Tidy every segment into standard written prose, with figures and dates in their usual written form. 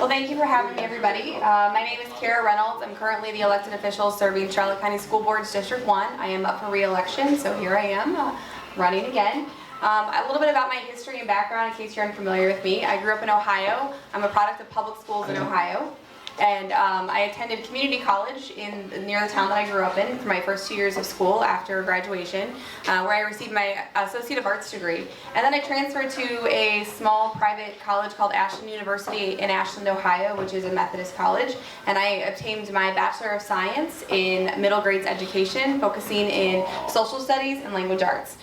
Well, thank you for having me, everybody. My name is Cara Reynolds. I'm currently the elected official serving Charlotte County School Board's District 1. I am up for re-election, so here I am, running again. A little bit about my history and background in case you're unfamiliar with me. I grew up in Ohio. I'm a product of public schools in Ohio. And I attended community college near the town that I grew up in for my first 2 years of school after graduation, where I received my Associate of Arts degree. And then I transferred to a small private college called Ashland University in Ashland, Ohio, which is a Methodist college. And I obtained my Bachelor of Science in middle grades education, focusing in social studies and language arts.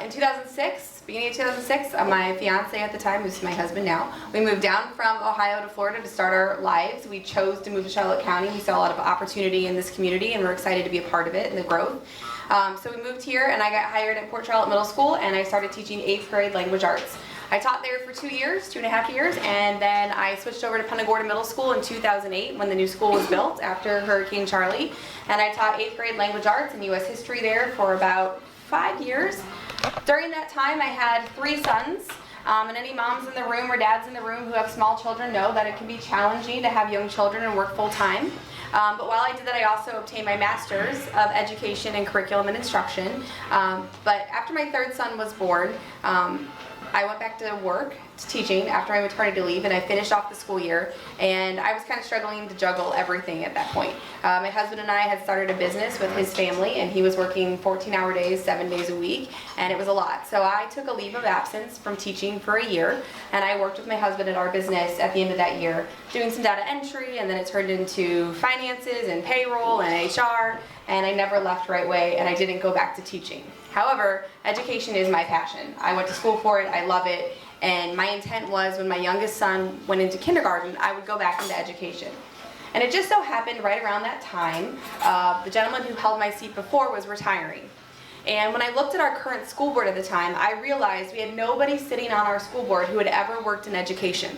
In 2006, beginning of 2006, my fiance at the time, who's my husband now, we moved down from Ohio to Florida to start our lives. We chose to move to Charlotte County. We saw a lot of opportunity in this community and we're excited to be a part of it and the growth. So we moved here and I got hired at Port Charlotte Middle School and I started teaching 8th grade language arts. I taught there for 2 years, 2.5 years, and then I switched over to Punta Gorda Middle School in 2008 when the new school was built after Hurricane Charlie. And I taught 8th grade language arts and U.S. history there for about 5 years. During that time, I had 3 sons, and any moms in the room or dads in the room who have small children know that it can be challenging to have young children and work full-time. But while I did that, I also obtained my Master's of Education in Curriculum and Instruction. But after my 3rd son was born, I went back to work, to teaching, after my maternity leave, and I finished off the school year, and I was kind of struggling to juggle everything at that point. My husband and I had started a business with his family, and he was working 14-hour days, 7 days a week, and it was a lot. So I took a leave of absence from teaching for a year, and I worked with my husband at our business at the end of that year, doing some data entry, and then it turned into finances and payroll and HR, and I never left right away, and I didn't go back to teaching. However, education is my passion. I went to school for it, I love it, and my intent was when my youngest son went into kindergarten, I would go back into education. And it just so happened right around that time, the gentleman who held my seat before was retiring. And when I looked at our current school board at the time, I realized we had nobody sitting on our school board who had ever worked in education.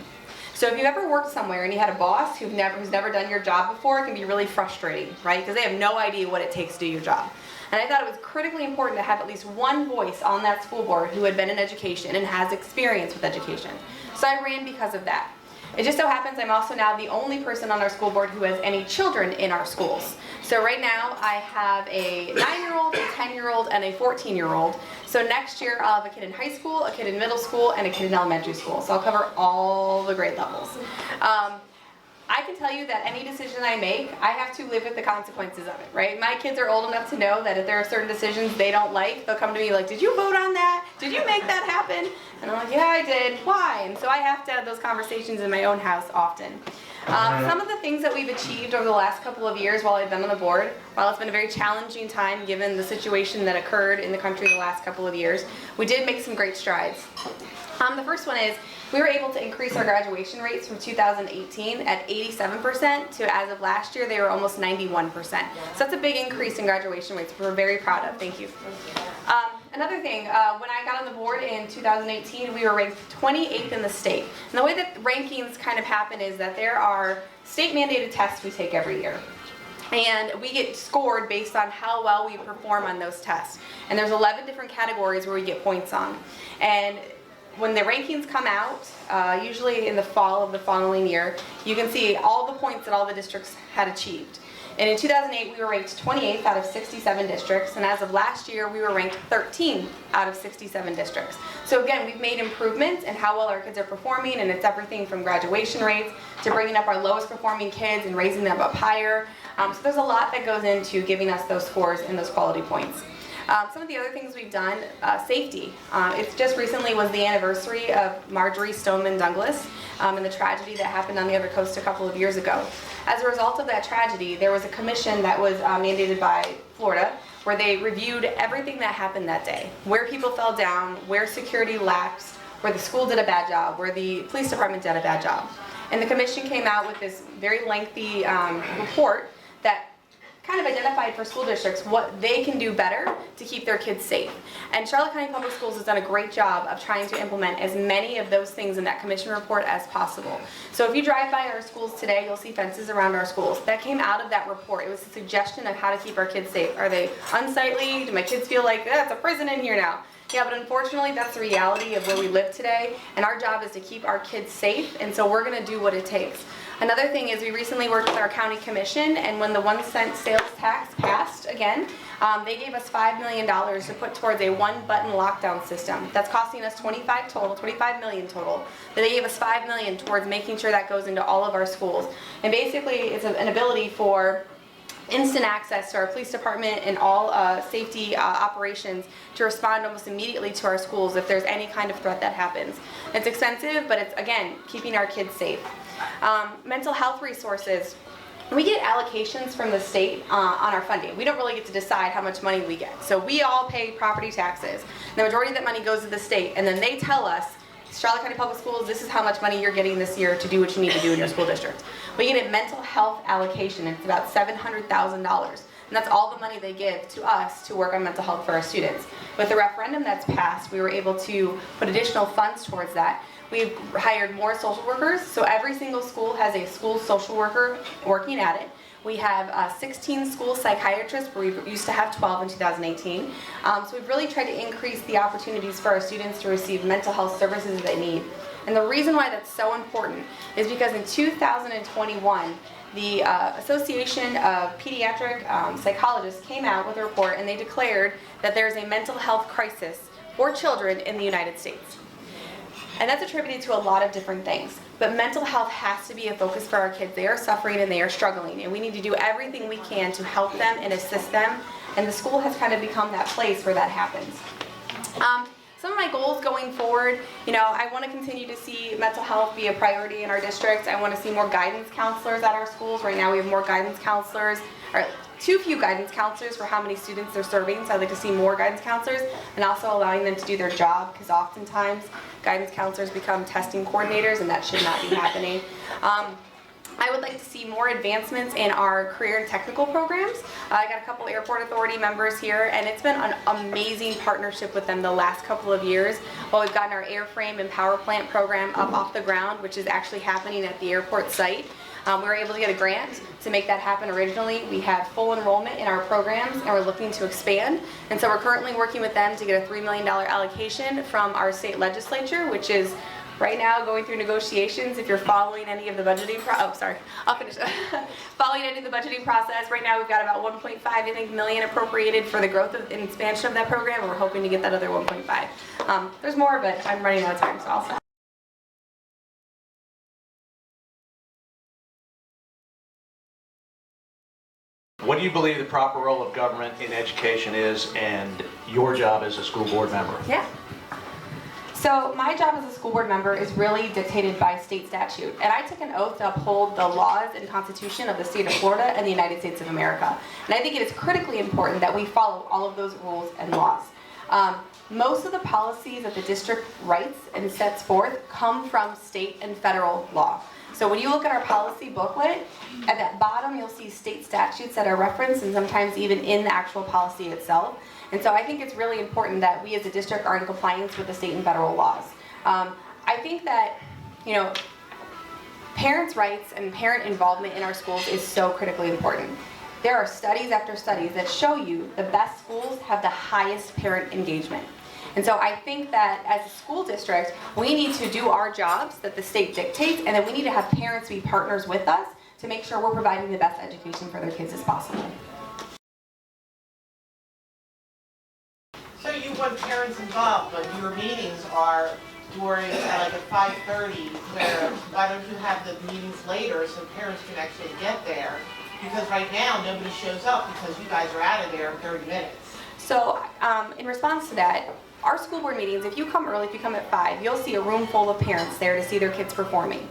So if you've ever worked somewhere and you had a boss who's never done your job before, it can be really frustrating, right? Because they have no idea what it takes to do your job. And I thought it was critically important to have at least one voice on that school board who had been in education and has experience with education. So I ran because of that. It just so happens I'm also now the only person on our school board who has any children in our schools. So right now I have a 9-year-old, a 10-year-old, and a 14-year-old. So next year I'll have a kid in high school, a kid in middle school, and a kid in elementary school. So I'll cover all the grade levels. I can tell you that any decision I make, I have to live with the consequences of it, right? My kids are old enough to know that if there are certain decisions they don't like, they'll come to me like, did you vote on that? Did you make that happen? And I'm like, yeah, I did. Why? And so I have to have those conversations in my own house often. Some of the things that we've achieved over the last couple of years while I've been on the board, while it's been a very challenging time given the situation that occurred in the country the last couple of years, we did make some great strides. The first one is we were able to increase our graduation rates from 2018 at 87% to as of last year they were almost 91%. So that's a big increase in graduation rates, which we're very proud of. Thank you. Another thing, when I got on the board in 2018, we were ranked 28th in the state. And the way that rankings kind of happen is that there are state mandated tests we take every year. And we get scored based on how well we perform on those tests. And there's 11 different categories where we get points on. And when the rankings come out, usually in the fall of the following year, you can see all the points that all the districts had achieved. And in 2008, we were ranked 28th out of 67 districts, and as of last year, we were ranked 13th out of 67 districts. So again, we've made improvements in how well our kids are performing, and it's everything from graduation rates to bringing up our lowest performing kids and raising them up higher. So there's a lot that goes into giving us those scores and those quality points. Some of the other things we've done, safety. It just recently was the anniversary of Marjorie Stoneman Douglas and the tragedy that happened on the other coast a couple of years ago. As a result of that tragedy, there was a commission that was mandated by Florida where they reviewed everything that happened that day. Where people fell down, where security lapsed, where the school did a bad job, where the police department did a bad job. And the commission came out with this very lengthy report that kind of identified for school districts what they can do better to keep their kids safe. And Charlotte County Public Schools has done a great job of trying to implement as many of those things in that commission report as possible. So if you drive by our schools today, you'll see fences around our schools. That came out of that report. It was a suggestion of how to keep our kids safe. Are they unsightly? Do my kids feel like, it's a prison in here now? Yeah, but unfortunately that's the reality of where we live today, and our job is to keep our kids safe, and so we're going to do what it takes. Another thing is we recently worked with our county commission, and when the 1-cent sales tax passed again, they gave us $5 million to put towards a one-button lockdown system. That's costing us $25 million total. But they gave us $5 million towards making sure that goes into all of our schools. And basically it's an ability for instant access to our police department and all safety operations to respond almost immediately to our schools if there's any kind of threat that happens. It's expensive, but it's, again, keeping our kids safe. Mental health resources. We get allocations from the state on our funding. We don't really get to decide how much money we get. So we all pay property taxes. The majority of that money goes to the state, and then they tell us, Charlotte County Public Schools, this is how much money you're getting this year to do what you need to do in your school district. We get a mental health allocation, and it's about $700,000. And that's all the money they give to us to work on mental health for our students. With the referendum that's passed, we were able to put additional funds towards that. We've hired more social workers, so every single school has a school social worker working at it. We have 16 school psychiatrists, where we used to have 12 in 2018. So we've really tried to increase the opportunities for our students to receive mental health services they need. And the reason why that's so important is because in 2021, the Association of Pediatric Psychologists came out with a report, and they declared that there's a mental health crisis for children in the United States. And that's attributed to a lot of different things. But mental health has to be a focus for our kids. They are suffering and they are struggling, and we need to do everything we can to help them and assist them. And the school has kind of become that place where that happens. Some of my goals going forward, I want to continue to see mental health be a priority in our district. I want to see more guidance counselors at our schools. Right now we have more guidance counselors, or too few guidance counselors for how many students they're serving, so I'd like to see more guidance counselors, and also allowing them to do their job, because oftentimes guidance counselors become testing coordinators, and that should not be happening. I would like to see more advancements in our career and technical programs. I got a couple airport authority members here, and it's been an amazing partnership with them the last couple of years. While we've gotten our airframe and power plant program up off the ground, which is actually happening at the airport site. We were able to get a grant to make that happen originally. We have full enrollment in our programs, and we're looking to expand. And so we're currently working with them to get a $3 million allocation from our state legislature, which is right now going through negotiations. If you're following any of the budgeting following any of the budgeting process, right now we've got about 1.5 million appropriated for the growth and expansion of that program, and we're hoping to get that other 1.5. There's more, but I'm running out of time, so I'll stop. What do you believe the proper role of government in education is, and your job as a school board member? Yeah. So my job as a school board member is really dictated by state statute, and I took an oath to uphold the laws and constitution of the state of Florida and the United States of America. And I think it is critically important that we follow all of those rules and laws. Most of the policies that the district writes and sets forth come from state and federal law. So when you look at our policy booklet, at that bottom you'll see state statutes that are referenced, and sometimes even in the actual policy itself. And so I think it's really important that we as a district are in compliance with the state and federal laws. I think that, parents' rights and parent involvement in our schools is so critically important. There are studies after studies that show you the best schools have the highest parent engagement. And so I think that as a school district, we need to do our jobs that the state dictates, and then we need to have parents be partners with us to make sure we're providing the best education for their kids as possible. So you want parents involved, but your meetings are during like at 5:30, where why don't you have the meetings later so parents can actually get there? Because right now nobody shows up because you guys are out of there in 30 minutes. So in response to that, our school board meetings, if you come early, if you come at 5, you'll see a room full of parents there to see their kids performing.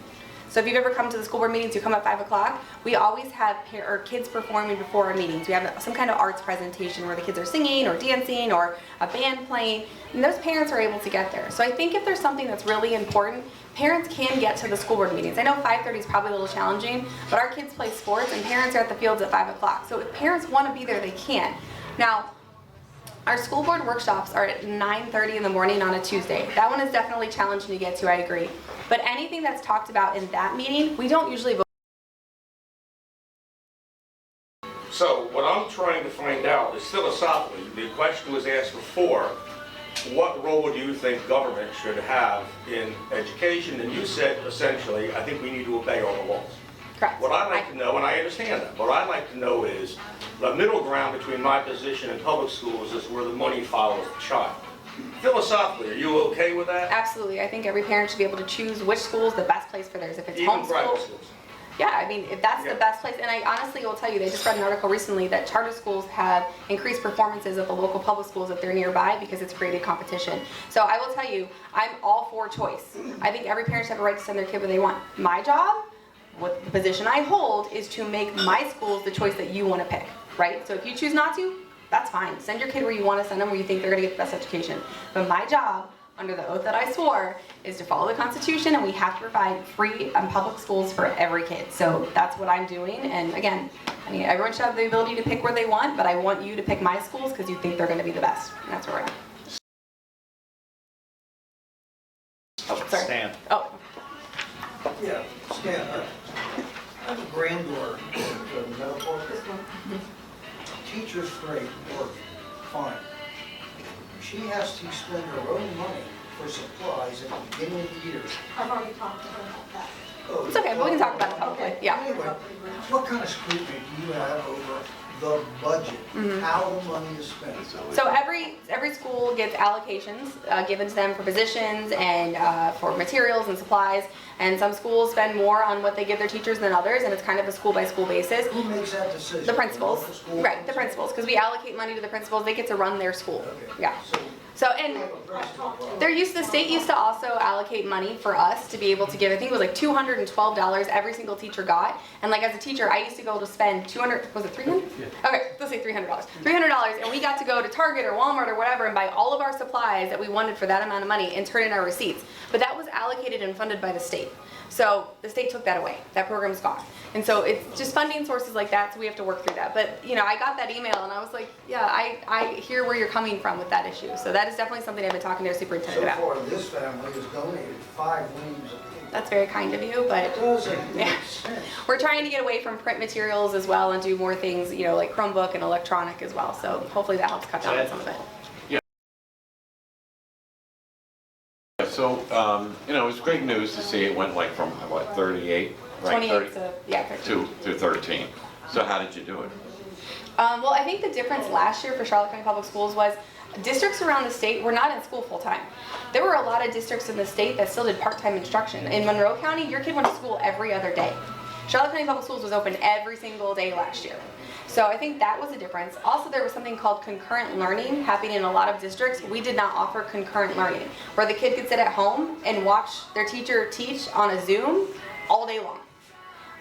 So if you've ever come to the school board meetings, you come at 5 o'clock, we always have kids performing before our meetings. We have some kind of arts presentation where the kids are singing or dancing or a band playing, and those parents are able to get there. So I think if there's something that's really important, parents can get to the school board meetings. I know 5:30 is probably a little challenging, but our kids play sports and parents are at the fields at 5 o'clock. So if parents want to be there, they can. Now, our school board workshops are at 9:30 in the morning on a Tuesday. That one is definitely challenging to get to, I agree. But anything that's talked about in that meeting, we don't usually vote. So what I'm trying to find out is philosophically, the question was asked before, what role do you think government should have in education? And you said essentially, I think we need to obey all the laws. Correct. What I'd like to know, and I understand that, what I'd like to know is the middle ground between my position and public schools is where the money follows the child. Philosophically, are you okay with that? Absolutely. I think every parent should be able to choose which school is the best place for theirs. If it's Even private homeschool, schools? yeah, I mean, if that's Yeah. the best place, and I honestly will tell you, they just read an article recently that charter schools have increased performances at the local public schools if they're nearby because it's created competition. So I will tell you, I'm all for choice. I think every parent should have a right to send their kid where they want. My job, what the position I hold, is to make my schools the choice that you want to pick, right? So if you choose not to, that's fine. Send your kid where you want to send them, where you think they're going to get the best education. But my job, under the oath that I swore, is to follow the Constitution, and we have to provide free public schools for every kid. So that's what I'm doing. And again, I mean, everyone should have the ability to pick where they want, but I want you to pick my schools because you think they're going to be the best. And that's where we're at. Oh, sorry. Stan. Oh, Yeah, Stan, I have a granddaughter in the medical. Teacher's great, work, fine. She has to spend her own money for supplies at the beginning of the year. I've already talked to her about that. Oh, it's okay, but we can talk about it publicly. Yeah. Anyway, what kind of scrutiny do you have over the budget, how the money is spent? So every school gets allocations given to them for positions and for materials and supplies. And some schools spend more on what they give their teachers than others, and it's kind of a school by school basis. Who makes that decision? The principals, local school right? The principals, because we allocate money to the principals. They get to run their school. Okay. Yeah. So and the state used to also allocate money for us to be able to give. I think it was like $212 every single teacher got. And like as a teacher, I used to go to spend 200. Was it 300? Yeah. Okay, let's say $300. $300, and we got to go to Target or Walmart or whatever and buy all of our supplies that we wanted for that amount of money and turn in our receipts. But that was allocated and funded by the state. So the state took that away. That program's gone. And so it's just funding sources like that, so we have to work through that. But you know, I got that email and I was like, yeah, I hear where you're coming from with that issue. So that is definitely something I've been talking to our superintendent So about. far, this family has donated 5 reams of paper. That's very kind of you, but Doesn't yeah. make sense. We're trying to get away from print materials as well and do more things, you know, like Chromebook and electronic as well. So hopefully that helps cut down on some of it. So, you know, it's great news to see it went like from, what, 38? Right, 28 to, yeah, 13. to 13. So how did you do it? Well, I think the difference last year for Charlotte County Public Schools was districts around the state were not in school full time. There were a lot of districts in the state that still did part-time instruction. In Monroe County, your kid went to school every other day. Charlotte County Public Schools was open every single day last year. So I think that was a difference. Also, there was something called concurrent learning happening in a lot of districts. We did not offer concurrent learning, where the kid could sit at home and watch their teacher teach on a Zoom all day long.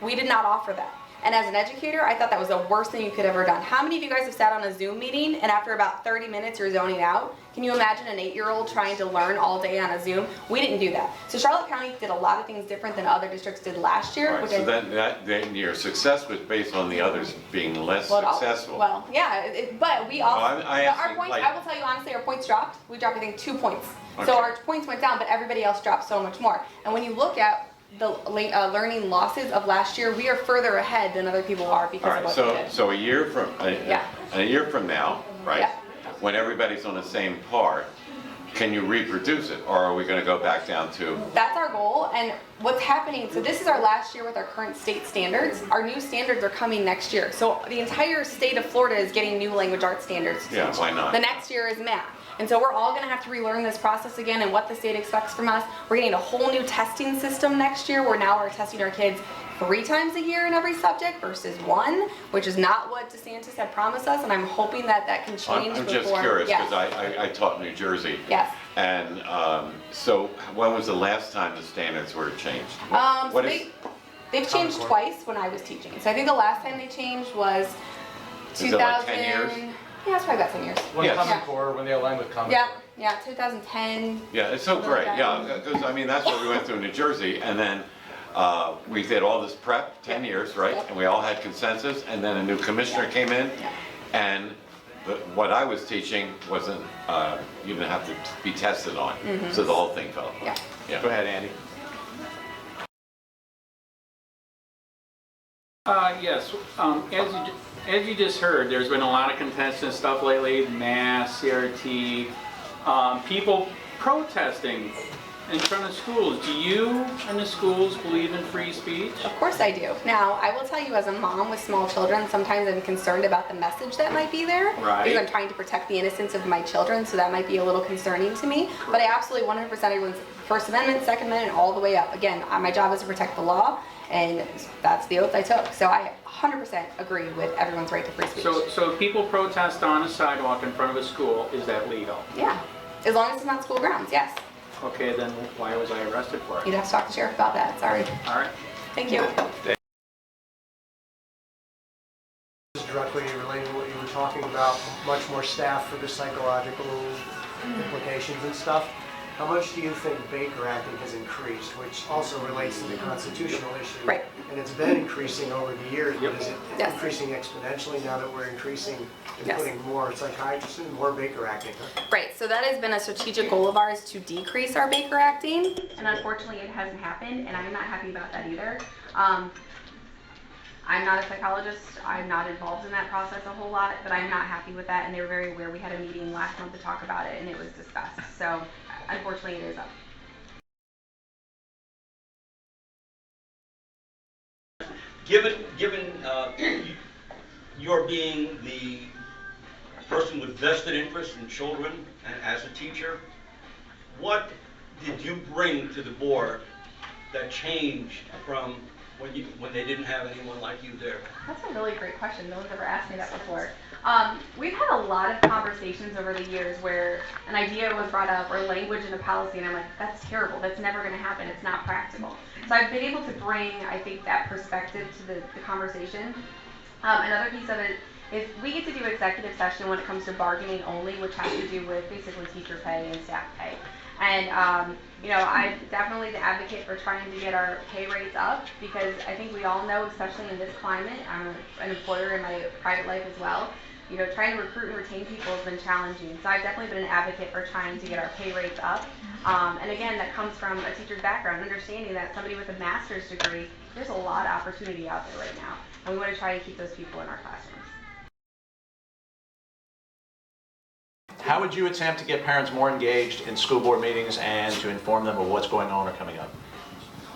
We did not offer that. And as an educator, I thought that was the worst thing you could ever done. How many of you guys have sat on a Zoom meeting and after about 30 minutes you're zoning out? Can you imagine an 8-year-old trying to learn all day on a Zoom? We didn't do that. So Charlotte County did a lot of things different than other districts did last year. All right, so then your success was based on the others being less successful. Well, yeah, but we also, I our think, points, like- I will tell you honestly, our points dropped. We dropped, I think, 2 points. Okay. So our points went down, but everybody else dropped so much more. And when you look at the learning losses of last year, we are further ahead than other people are because All of right, what so, we did. so a year from now, right? Yeah. When everybody's on the same part, can you reproduce it, or are we going to go back down to? That's our goal, and what's happening, so this is our last year with our current state standards. Our new standards are coming next year. So the entire state of Florida is getting new language arts standards. to Yeah, teach. why not? The next year is math. And so we're all gonna have to relearn this process again and what the state expects from us. We're getting a whole new testing system next year where now we're testing our kids 3 times a year in every subject versus 1, which is not what DeSantis had promised us, and I'm hoping that that can change I'm before. just curious, Yes. because I taught in New Jersey. Yes. And so when was the last time the standards were changed? So What is- they've changed twice when I was teaching. So I think the last time they changed was Is it 2000. like 10 years? Yeah, it's probably about 10 years. When Yes. Common Yeah. Core, when they aligned with Common Yeah, Core. yeah, 2010. Yeah, it's so Something great, like yeah, that. because I mean, that's what we went through in New Jersey, and then we did all this prep, 10 years, right? Yep. And we all had consensus, and then a new commissioner came in, Yeah. and what I was teaching wasn't, you didn't have to be tested on, so the whole thing fell apart. Yeah. Yeah. Go ahead, Andy. Yes, as you just heard, there's been a lot of contested stuff lately, math, CRT, People protesting in front of schools. Do you and the schools believe in free speech? Of course I do. Now, I will tell you as a mom with small children, sometimes I'm concerned about the message that might be there. Right. Because I'm trying to protect the innocence of my children, so that might be a little concerning to me. But I absolutely 100% everyone's First Amendment, Second Amendment, all the way up. Again, my job is to protect the law, and that's the oath I took. So I 100% agree with everyone's right to free speech. So if people protest on a sidewalk in front of a school, is that legal? Yeah, as long as it's not school grounds, yes. Okay, then why was I arrested for it? You'd have to talk to the sheriff about that, sorry. All right. Thank you. This is directly related to what you were talking about, much more staff for the psychological implications and stuff. How much do you think Baker acting has increased, which also relates to the constitutional issue? Right. And it's been increasing over the years, but Yep. is it Yes. increasing exponentially now that we're increasing and Yes. putting more psychiatrists and more Baker acting? Right, so that has been a strategic goal of ours to decrease our Baker acting. And unfortunately, it hasn't happened, and I'm not happy about that either. I'm not a psychologist, I'm not involved in that process a whole lot, but I'm not happy with that, and they were very aware. We had a meeting last month to talk about it, and it was discussed. So unfortunately, it is up. Given your being the person with vested interest in children and as a teacher, what did you bring to the board that changed from when they didn't have anyone like you there? That's a really great question. No one's ever asked me that before. We've had a lot of conversations over the years where an idea was brought up or language in a policy, and I'm like, that's terrible. That's never going to happen. It's not practical. So I've been able to bring, I think, that perspective to the conversation. Another piece of it is we get to do executive session when it comes to bargaining only, which has to do with basically teacher pay and staff pay. And I'm definitely the advocate for trying to get our pay rates up, because I think we all know, especially in this climate, I'm an employer in my private life as well, trying to recruit and retain people has been challenging. So I've definitely been an advocate for trying to get our pay rates up. And again, that comes from a teacher's background, understanding that somebody with a master's degree, there's a lot of opportunity out there right now. And we want to try to keep those people in our classrooms. How would you attempt to get parents more engaged in school board meetings and to inform them of what's going on or coming up?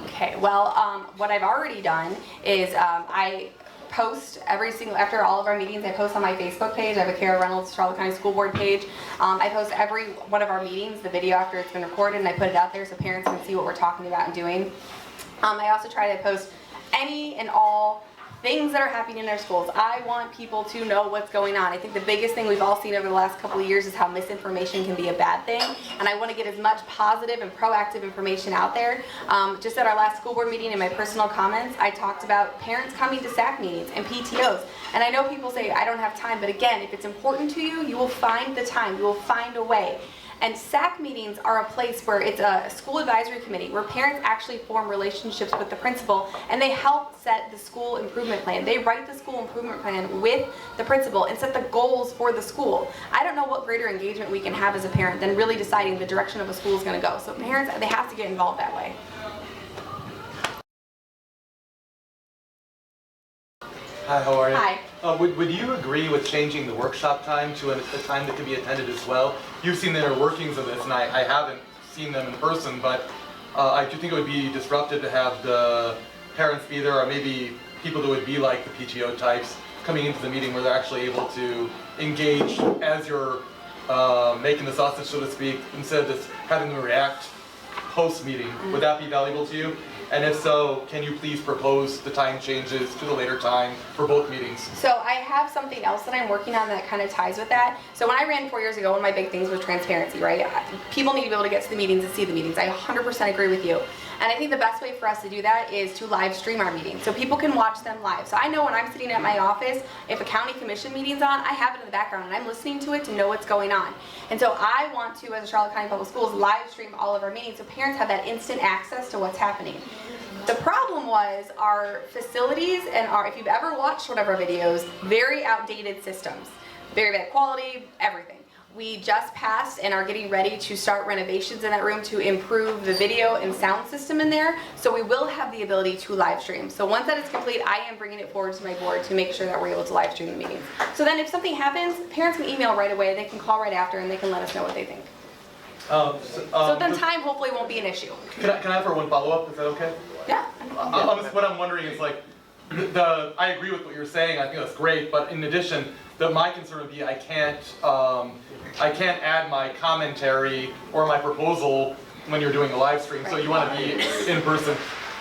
Okay, well, what I've already done is I post after all of our meetings, I post on my Facebook page. I have a Cara Reynolds Charlotte County School Board page. I post every one of our meetings, the video after it's been recorded, and I put it out there so parents can see what we're talking about and doing. I also try to post any and all things that are happening in our schools. I want people to know what's going on. I think the biggest thing we've all seen over the last couple of years is how misinformation can be a bad thing, and I want to get as much positive and proactive information out there. Just at our last school board meeting, in my personal comments, I talked about parents coming to SAC meetings and PTOs, and I know people say, I don't have time, but again, if it's important to you, you will find the time, you will find a way. And SAC meetings are a place where it's a school advisory committee where parents actually form relationships with the principal, and they help set the school improvement plan. They write the school improvement plan with the principal and set the goals for the school. I don't know what greater engagement we can have as a parent than really deciding the direction of a school is going to go. So parents, they have to get involved that way. Hi, how are you? Hi. Would you agree with changing the workshop time to a time that could be attended as well? You've seen the inner workings of this, and I haven't seen them in person, but I do think it would be disruptive to have the parents be there, or maybe people that would be like the PTO types coming into the meeting where they're actually able to engage as you're making the sausage, so to speak, instead of just having them react post-meeting. Would that be valuable to you? And if so, can you please propose the time changes to the later time for both meetings? So I have something else that I'm working on that kind of ties with that. So when I ran 4 years ago, one of my big things was transparency, right? People need to be able to get to the meetings and see the meetings. I 100% agree with you. And I think the best way for us to do that is to live stream our meetings so people can watch them live. So I know when I'm sitting at my office, if a county commission meeting's on, I have it in the background and I'm listening to it to know what's going on. And so I want to, as a Charlotte County Public Schools, live stream all of our meetings so parents have that instant access to what's happening. The problem was our facilities and if you've ever watched one of our videos, very outdated systems, very bad quality, everything. We just passed and are getting ready to start renovations in that room to improve the video and sound system in there. So we will have the ability to live stream. So once that is complete, I am bringing it forward to my board to make sure that we're able to live stream the meetings. So then if something happens, parents can email right away, they can call right after, and they can let us know what they think. So then time hopefully won't be an issue. Can I have one follow-up? Is that okay? Yeah. What I'm wondering is like, I agree with what you're saying. I think that's great. But in addition, my concern would be I can't add my commentary or my proposal when you're doing a live stream. So you want to be in person.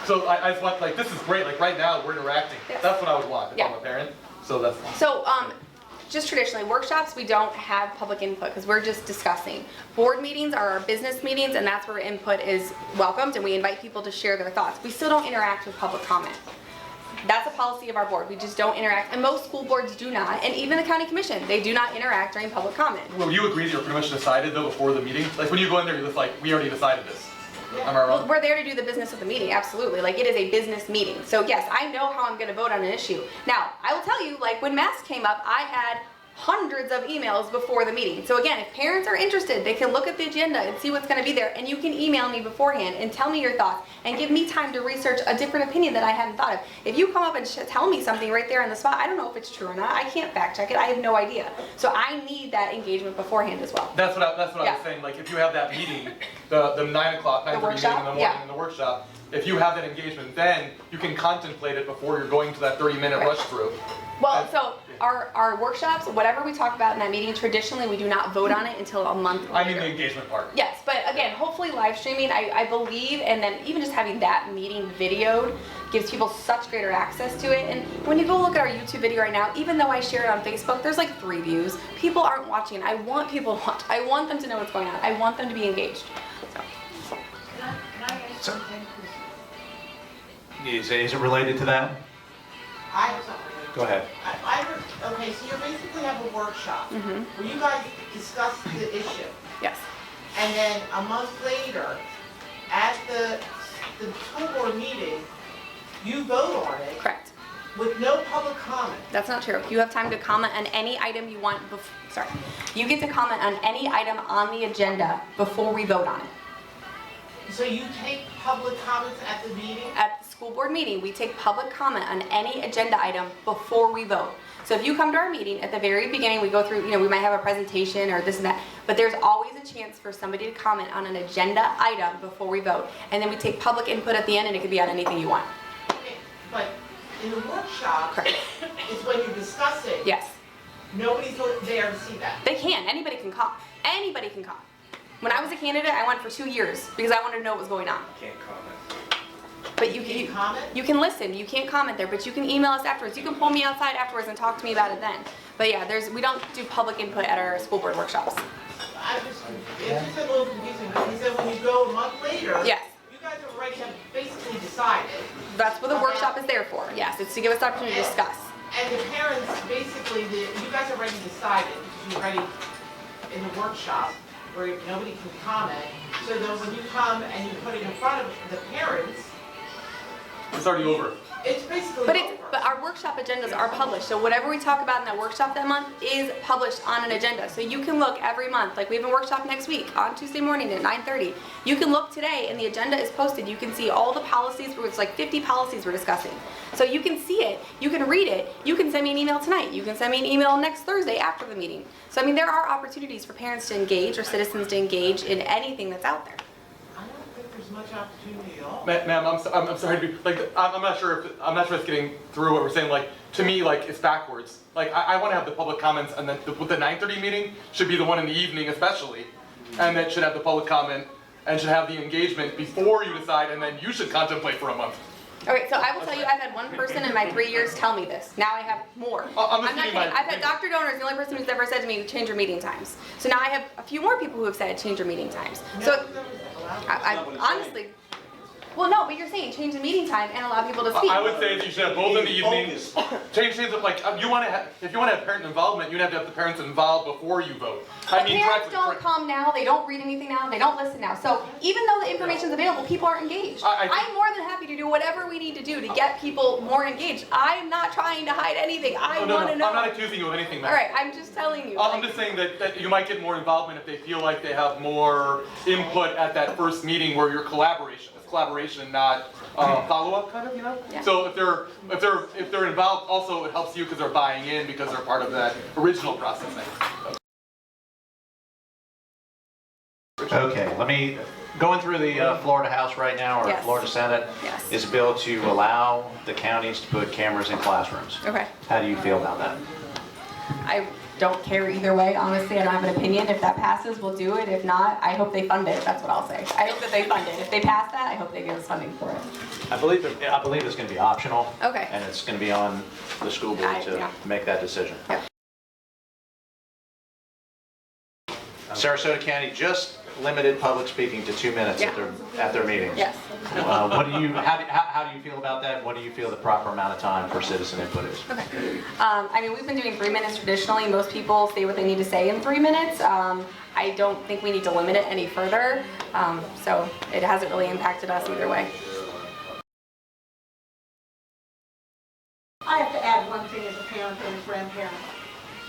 So I just want, like, this is great. Like right now we're interacting. Yes. That's what I would want if Yeah. I'm a parent. So that's. So, just traditionally, workshops, we don't have public input because we're just discussing. Board meetings are our business meetings, and that's where input is welcomed, and we invite people to share their thoughts. We still don't interact with public comment. That's a policy of our board. We just don't interact, and most school boards do not, and even the county commission, they do not interact during public comment. Well, you agree that you're pretty much decided though before the meeting? Like when you go in there, you're just like, we already decided this. Am I Well, wrong? we're there to do the business of the meeting, absolutely. Like, it is a business meeting. So yes, I know how I'm gonna vote on an issue. Now, I will tell you, like, when masks came up, I had hundreds of emails before the meeting. So again, if parents are interested, they can look at the agenda and see what's gonna be there, and you can email me beforehand and tell me your thoughts, and give me time to research a different opinion that I hadn't thought of. If you come up and tell me something right there on the spot, I don't know if it's true or not, I can't fact check it, I have no idea. So I need that engagement beforehand as well. That's what I Yeah. was saying. Like if you have that meeting, the 9 o'clock, 9:30 meeting workshop? in the morning Yeah. in the workshop, if you have that engagement, then you can contemplate it before you're going to that 30-minute Right. rush through. Well, so our workshops, whatever we talk about in that meeting, traditionally we do not vote on it until a month later. I mean the engagement part. Yes, but again, hopefully live streaming, I believe, and then even just having that meeting videoed gives people such greater access to it. And when you go look at our YouTube video right now, even though I share it on Facebook, there's like 3 views. People aren't watching. I want people to watch. I want them to know what's going on. I want them to be engaged. So. Can I ask something? Is it related to that? I have something. Go ahead. Okay, so you basically have a workshop Mhm. where you guys discuss the issue, Yes. and then a month later, at the school board meeting, you vote on it Correct. with no public comment. That's not true. You have time to comment on any item you want. Sorry. You get to comment on any item on the agenda before we vote on it. So you take public comments at the meeting? At the school board meeting, we take public comment on any agenda item before we vote. So if you come to our meeting, at the very beginning, we go through, we might have a presentation or this and that, but there's always a chance for somebody to comment on an agenda item before we vote. And then we take public input at the end, and it could be on anything you want. Okay, but in the workshop Correct. is when you're discussing. Yes. Nobody's there to see that. They can. Anybody can come. Anybody can come. When I was a candidate, I went for 2 years because I wanted to know what was going on. Can't comment. But You can comment? You can listen. You can't comment there, but you can email us afterwards. You can pull me outside afterwards and talk to me about it then. But yeah, we don't do public input at our school board workshops. It's just a little confusing, because you said when you go a month later. Yes. You guys already have basically decided. That's what the workshop is there for. Yes, it's to give us the opportunity to discuss. And the parents, basically, you guys already decided, because you're already in the workshop, where nobody can comment. So then when you come and you put it in front of the parents, It's already over. it's basically But over. our workshop agendas are published, so whatever we talk about in that workshop that month is published on an agenda. So you can look every month, like we have a workshop next week on Tuesday morning at 9:30. You can look today and the agenda is posted. You can see all the policies, it's like 50 policies we're discussing. So you can see it, you can read it, you can send me an email tonight, you can send me an email next Thursday after the meeting. So I mean, there are opportunities for parents to engage or citizens to engage in anything that's out there. I don't think there's much opportunity at all. Ma'am, I'm sorry to be, like, I'm not sure if it's getting through what we're saying. Like, to me, like, it's backwards. Like, I want to have the public comments, and then the 9:30 meeting should be the one in the evening especially, and that should have the public comment, and should have the engagement before you decide, and then you should contemplate for a month. Okay, so I will tell you, I've had one person in my 3 years tell me this. Now I have more. I'm just not giving kidding. my- I've had Dr. Donors, the only person who's ever said to me, change your meeting times. So now I have a few more people who have said, change your meeting times. So I honestly, well, no, but you're saying change the meeting time and allow people to speak. I would say that you should have both in the evening. Change things up, like, if you want to have parent involvement, you'd have to have the parents involved before you vote. But parents don't come now, they don't read anything now, they don't listen now. So even though the information's available, people aren't engaged. I'm more than happy to do whatever we need to do to get people more engaged. I'm not trying to hide anything. I want to know. I'm not accusing you of anything, ma'am. All right, I'm just telling you. I'm just saying that you might get more involvement if they feel like they have more input at that first meeting where you're collaboration and not follow-up kind of, Yeah. So if they're involved, also it helps you because they're buying in because they're part of that original processing. Okay, going through the Florida House right now, or Yes. Florida Senate, Yes. is a bill to allow the counties to put cameras in classrooms. Okay. How do you feel about that? I don't care either way, honestly. I don't have an opinion. If that passes, we'll do it. If not, I hope they fund it. That's what I'll say. I hope that they fund it. If they pass that, I hope they give us funding for it. I believe it's going to be optional. Okay. And it's going to be on the school board to Yeah. make that decision. Yep. Sarasota County just limited public speaking to 2 minutes at their meetings. Yes. How do you feel about that? What do you feel the proper amount of time for citizen input is? Okay. I mean, we've been doing 3 minutes traditionally. Most people say what they need to say in 3 minutes. I don't think we need to limit it any further. So it hasn't really impacted us either way. I have to add one thing as a parent and a grandparent.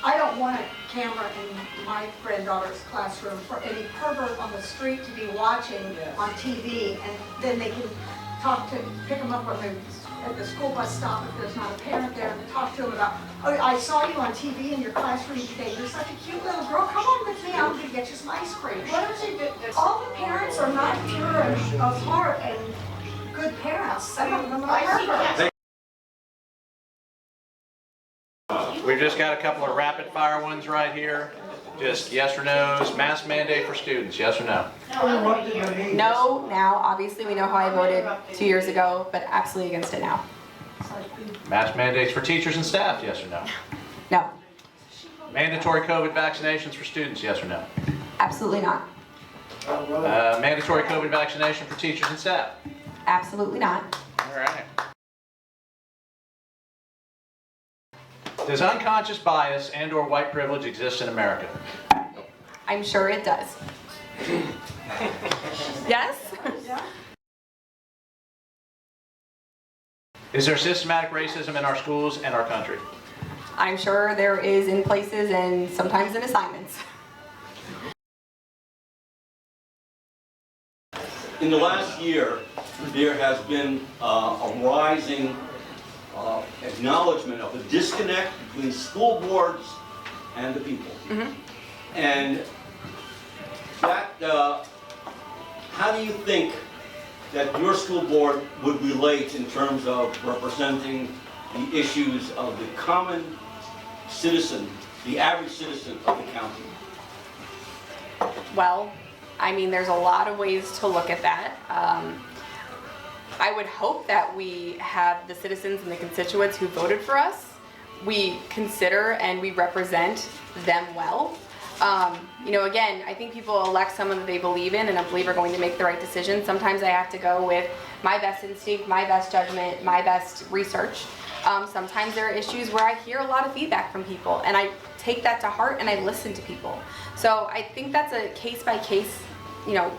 I don't want a camera in my granddaughter's classroom for any pervert on the street to be watching on TV, and then they can pick them up at the school bus stop if there's not a parent there, and talk to them about, oh, I saw you on TV in your classroom today. You're such a cute little girl. Come on with me. I'm going to get you some ice cream. What is it that all the parents are not pure of heart and good parents? Some of them are perverts. We've just got a couple of rapid fire ones right here. Just yes or no's. Mask mandate for students, yes or no? No, now. Obviously, we know how I voted 2 years ago, but absolutely against it now. Mask mandates for teachers and staff, yes or no? No. Mandatory COVID vaccinations for students, yes or no? Absolutely not. Mandatory COVID vaccination for teachers and staff? Absolutely not. All right. Does unconscious bias and/or white privilege exist in America? I'm sure it does. Yes? Is there systematic racism in our schools and our country? I'm sure there is in places and sometimes in assignments. In the last year, there has been a rising acknowledgement of the disconnect between school boards and the people. Mm-hmm. And that, how do you think that your school board would relate in terms of representing the issues of the common citizen, the average citizen of the county? Well, I mean, there's a lot of ways to look at that. I would hope that we have the citizens and the constituents who voted for us, we consider and we represent them well. You know, again, I think people elect someone that they believe in and I believe are going to make the right decision. Sometimes I have to go with my best instinct, my best judgment, my best research. Sometimes there are issues where I hear a lot of feedback from people and I take that to heart and I listen to people. So I think that's a case by case, you know,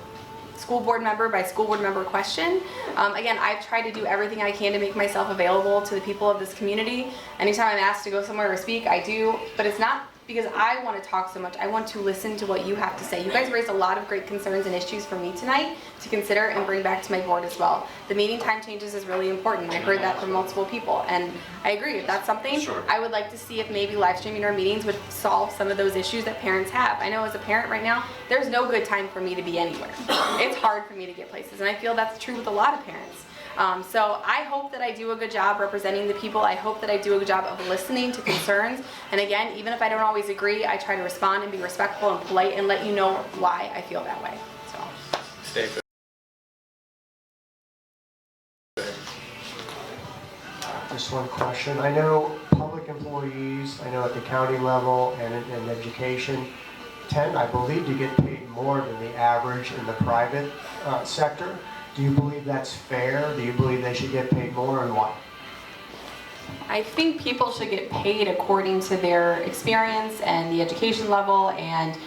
school board member by school board member question. Again, I've tried to do everything I can to make myself available to the people of this community. Anytime I'm asked to go somewhere or speak, I do, but it's not because I want to talk so much. I want to listen to what you have to say. You guys raised a lot of great concerns and issues for me tonight to consider and bring back to my board as well. The meeting time changes is really important. I heard that from multiple people, and I agree. If that's something, I would like to see if maybe live streaming our meetings would solve some of those issues that parents have. I know as a parent right now, there's no good time for me to be anywhere. It's hard for me to get places, and I feel that's true with a lot of parents. So I hope that I do a good job representing the people. I hope that I do a good job of listening to concerns. And again, even if I don't always agree, I try to respond and be respectful and polite and let you know why I feel that way. So. David. Just one question. I know public employees, I know at the county level and in education, tend, I believe, to get paid more than the average in the private sector. Do you believe that's fair? Do you believe they should get paid more, and why? I think people should get paid according to their experience and the education level and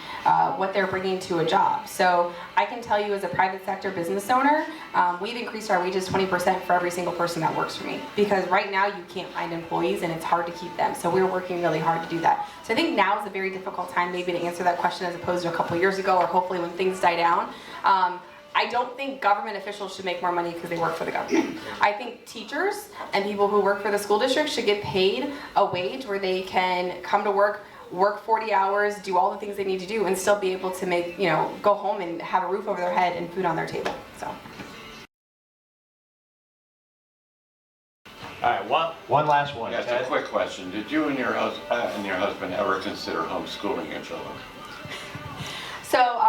what they're bringing to a job. So I can tell you as a private sector business owner, we've increased our wages 20% for every single person that works for me. Because right now you can't find employees and it's hard to keep them. So we're working really hard to do that. So I think now is a very difficult time maybe to answer that question as opposed to a couple years ago or hopefully when things die down. I don't think government officials should make more money because they work for the government. I think teachers and people who work for the school district should get paid a wage where they can come to work work 40 hours, do all the things they need to do, and still be able to make, go home and have a roof over their head and food on their table. So. All right, one last one. That's Ted. a quick question. Did you and your husband ever consider homeschooling your children? So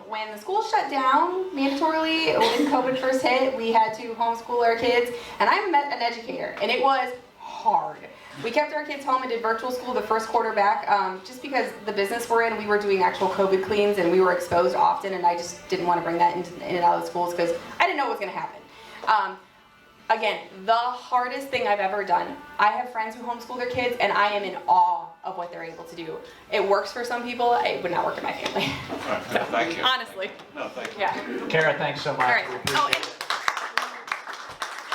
when the school shut down mandatorily, when COVID first hit, we had to homeschool our kids, and I'm an educator, and it was hard. We kept our kids home and did virtual school the first quarter back, just because the business we're in, we were doing actual COVID cleans, and we were exposed often, and I just didn't want to bring that in and out of the schools because I didn't know what was going to happen. Again, the hardest thing I've ever done. I have friends who homeschool their kids, and I am in awe of what they're able to do. It works for some people. It would not work in my family. Thank you. Honestly. No, thank you. Yeah. Cara, thanks so much. All right. We appreciate it.